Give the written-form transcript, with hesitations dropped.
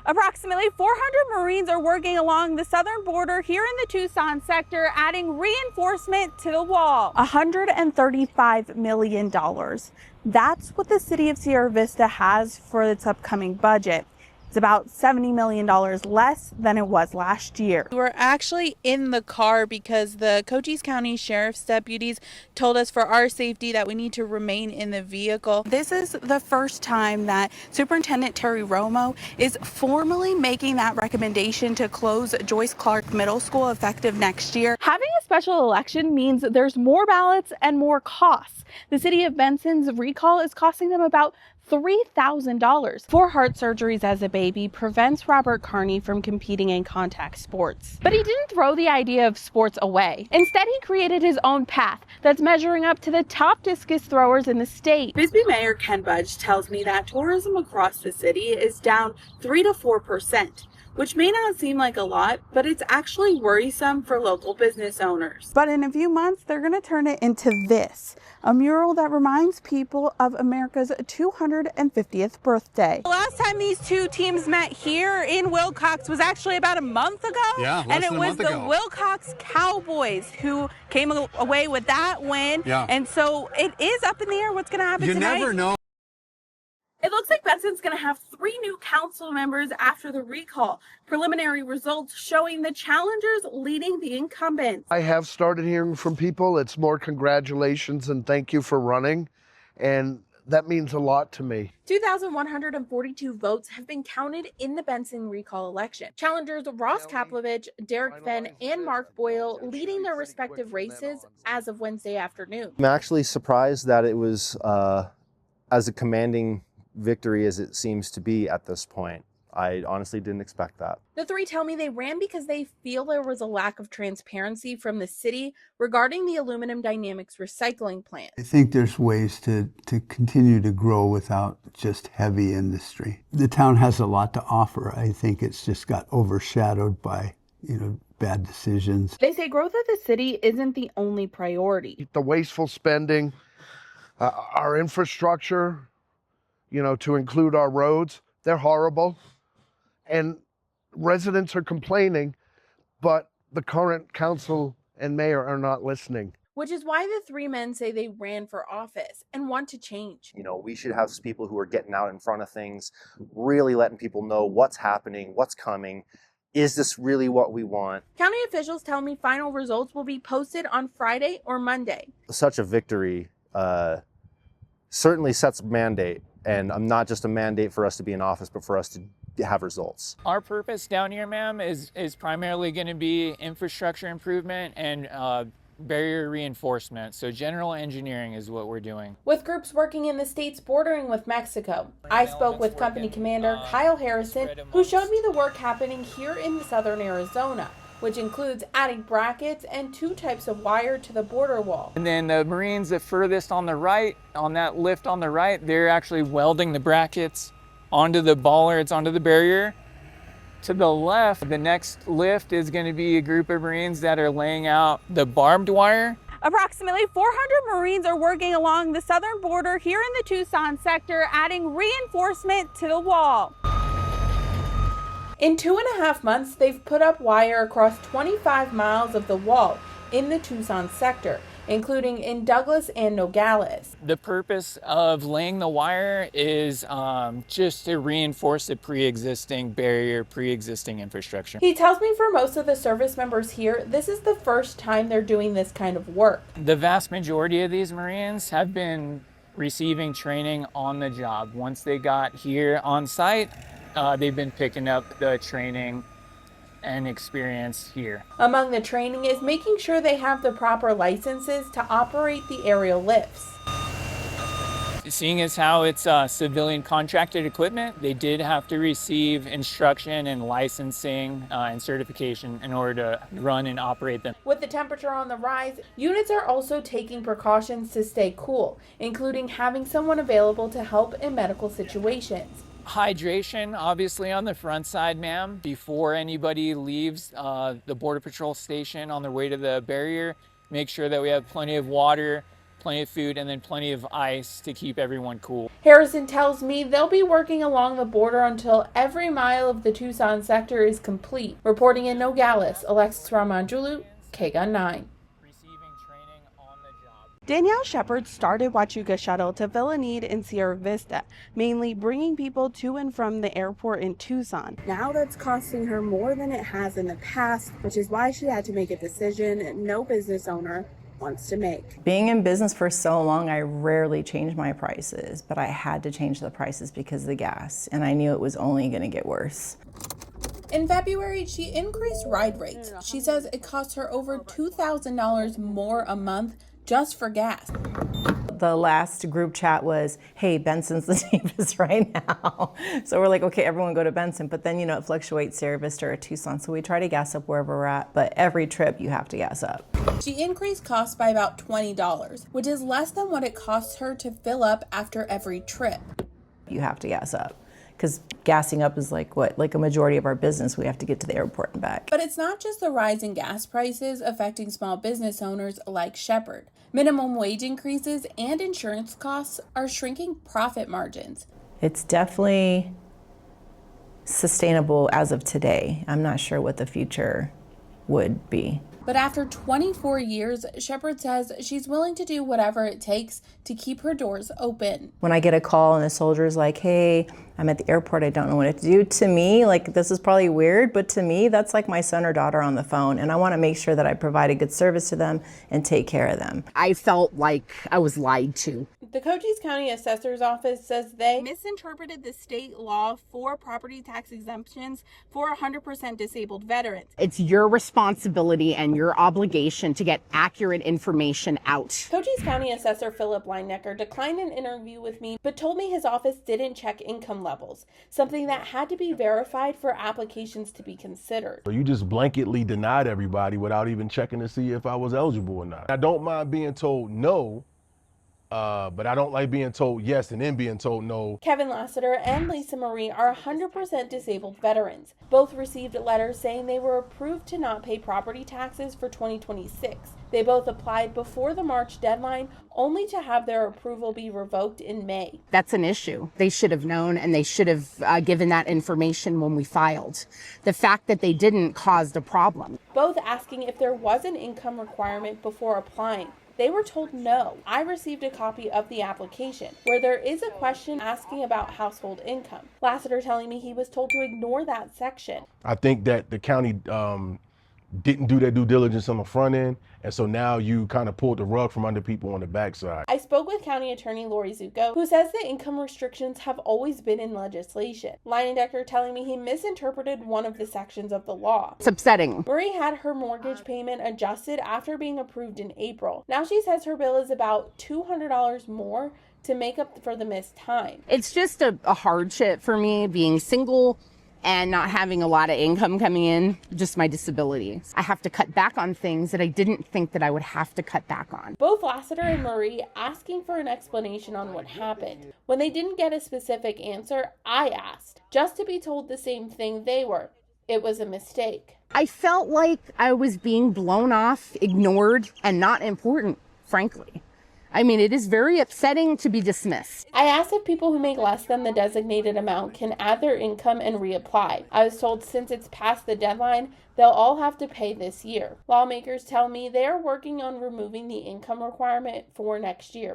Approximately 400 Marines are working along the southern border here in the Tucson sector, adding reinforcement to the wall. $135 million. That's what the city of Sierra Vista has for its upcoming budget. It's about $70 million less than it was last year. We're actually in the car because the Cochise County Sheriff's deputies told us for our safety that we need to remain in the vehicle. This is the first time that Superintendent Terry Romo is formally making that recommendation to close Joyce Clark Middle School effective next year. Having a special election means there's more ballots and more costs. The city of Benson's recall is costing them about $3,000. 4 heart surgeries as a baby prevents Robert Carney from competing in contact sports. But he didn't throw the idea of sports away. Instead, he created his own path that's measuring up to the top discus throwers in the state. Bisbee Mayor Ken Budge tells me that tourism across the city is down 3 to 4%. Which may not seem like a lot, but it's actually worrisome for local business owners. But in a few months, they're going to turn it into this, a mural that reminds people of America's 250th birthday. The last time these two teams met here in Wilcox was actually about a month ago. Yeah, and it was the Wilcox Cowboys who came away with that win. Yeah. And so it is up in the air what's going to happen tonight. You never know. It looks like Benson's going to have 3 new council members after the recall. Preliminary results showing the challengers leading the incumbents. I have started hearing from people. It's more congratulations and thank you for running. And that means a lot to me. 2,142 votes have been counted in the Benson recall election. Challengers Ross Kaplovich, Derek Fenn, and Mark Boyle leading their respective races as of Wednesday afternoon. I'm actually surprised that it was as a commanding victory as it seems to be at this point. I honestly didn't expect that. The 3 tell me they ran because they feel there was a lack of transparency from the city regarding the aluminum dynamics recycling plant. I think there's ways to continue to grow without just heavy industry. The town has a lot to offer. I think it's just got overshadowed by, bad decisions. They say growth of the city isn't the only priority. The wasteful spending, our infrastructure, to include our roads, they're horrible. And residents are complaining, but the current council and mayor are not listening. Which is why the 3 men say they ran for office and want to change. We should have people who are getting out in front of things, really letting people know what's happening, what's coming. Is this really what we want? County officials tell me final results will be posted on Friday or Monday. Such a victory certainly sets a mandate. And not just a mandate for us to be in office, but for us to have results. Our purpose down here, ma'am, is primarily going to be infrastructure improvement and barrier reinforcement. So general engineering is what we're doing. With groups working in the states bordering with Mexico, I spoke with Company Commander Kyle Harrison, who showed me the work happening here in southern Arizona, which includes adding brackets and 2 types of wire to the border wall. And then the Marines that furthest on the right, on that lift on the right, they're actually welding the brackets onto the bollards, onto the barrier. To the left, the next lift is going to be a group of Marines that are laying out the barbed wire. Approximately 400 Marines are working along the southern border here in the Tucson sector, adding reinforcement to the wall. In 2.5 months, they've put up wire across 25 miles of the wall in the Tucson sector, including in Douglas and Nogales. The purpose of laying the wire is just to reinforce the pre-existing barrier, pre-existing infrastructure. He tells me for most of the service members here, this is the first time they're doing this kind of work. The vast majority of these Marines have been receiving training on the job. Once they got here on site, they've been picking up the training and experience here. Among the training is making sure they have the proper licenses to operate the aerial lifts. Seeing as how it's civilian contracted equipment, they did have to receive instruction and licensing and certification in order to run and operate them. With the temperature on the rise, units are also taking precautions to stay cool, including having someone available to help in medical situations. Hydration, obviously, on the front side, ma'am. Before anybody leaves the Border Patrol station on their way to the barrier, make sure that we have plenty of water, plenty of food, and then plenty of ice to keep everyone cool. Harrison tells me they'll be working along the border until every mile of the Tucson sector is complete. Reporting in Nogales, Alexis Ramanjulu, KGUN 9. Danielle Shepard started Huachuca Shuttle to Villanede and Sierra Vista, mainly bringing people to and from the airport in Tucson. Now that's costing her more than it has in the past, which is why she had to make a decision no business owner wants to make. Being in business for so long, I rarely change my prices, but I had to change the prices because of the gas, and I knew it was only going to get worse. In February, she increased ride rates. She says it costs her over $2,000 more a month just for gas. The last group chat was, hey, Benson's the cheapest right now. So we're like, okay, everyone go to Benson. But then, it fluctuates Sierra Vista or Tucson. So we try to gas up wherever we're at. But every trip, you have to gas up. She increased costs by about $20, which is less than what it costs her to fill up after every trip. You have to gas up. Because gassing up is like a majority of our business. We have to get to the airport and back. But it's not just the rise in gas prices affecting small business owners like Shepard. Minimum wage increases and insurance costs are shrinking profit margins. It's definitely sustainable as of today. I'm not sure what the future would be. But after 24 years, Shepard says she's willing to do whatever it takes to keep her doors open. When I get a call and the soldier's like, hey, I'm at the airport, I don't know what to do. To me, this is probably weird, but to me, that's like my son or daughter on the phone. And I want to make sure that I provide a good service to them and take care of them. I felt like I was lied to. The Cochise County Assessor's Office says they misinterpreted the state law for property tax exemptions for 100% disabled veterans. It's your responsibility and your obligation to get accurate information out. Cochise County Assessor Philip Leinecker declined an interview with me, but told me his office didn't check income levels, something that had to be verified for applications to be considered. So you just blanketly denied everybody without even checking to see if I was eligible or not. I don't mind being told no, but I don't like being told yes and then being told no. Kevin Lassiter and Lisa Marie are 100% disabled veterans. Both received letters saying they were approved to not pay property taxes for 2026. They both applied before the March deadline, only to have their approval be revoked in May. That's an issue. They should have known, and they should have given that information when we filed. The fact that they didn't caused a problem. Both asking if there was an income requirement before applying. They were told no. I received a copy of the application where there is a question asking about household income. Lassiter telling me he was told to ignore that section. I think that the county didn't do their due diligence on the front end, and so now you kind of pulled the rug from under people on the backside. I spoke with County Attorney Lori Zucco, who says the income restrictions have always been in legislation. Leinecker telling me he misinterpreted one of the sections of the law. It's upsetting. Marie had her mortgage payment adjusted after being approved in April. Now she says her bill is about $200 more to make up for the missed time. It's just a hardship for me being single and not having a lot of income coming in, just my disability. I have to cut back on things that I didn't think that I would have to cut back on. Both Lassiter and Marie asking for an explanation on what happened. When they didn't get a specific answer, I asked, just to be told the same thing they were. It was a mistake. I felt like I was being blown off, ignored, and not important, frankly. I mean, it is very upsetting to be dismissed. I asked if people who make less than the designated amount can add their income and reapply. I was told since it's past the deadline, they'll all have to pay this year. Lawmakers tell me they are working on removing the income requirement for next year.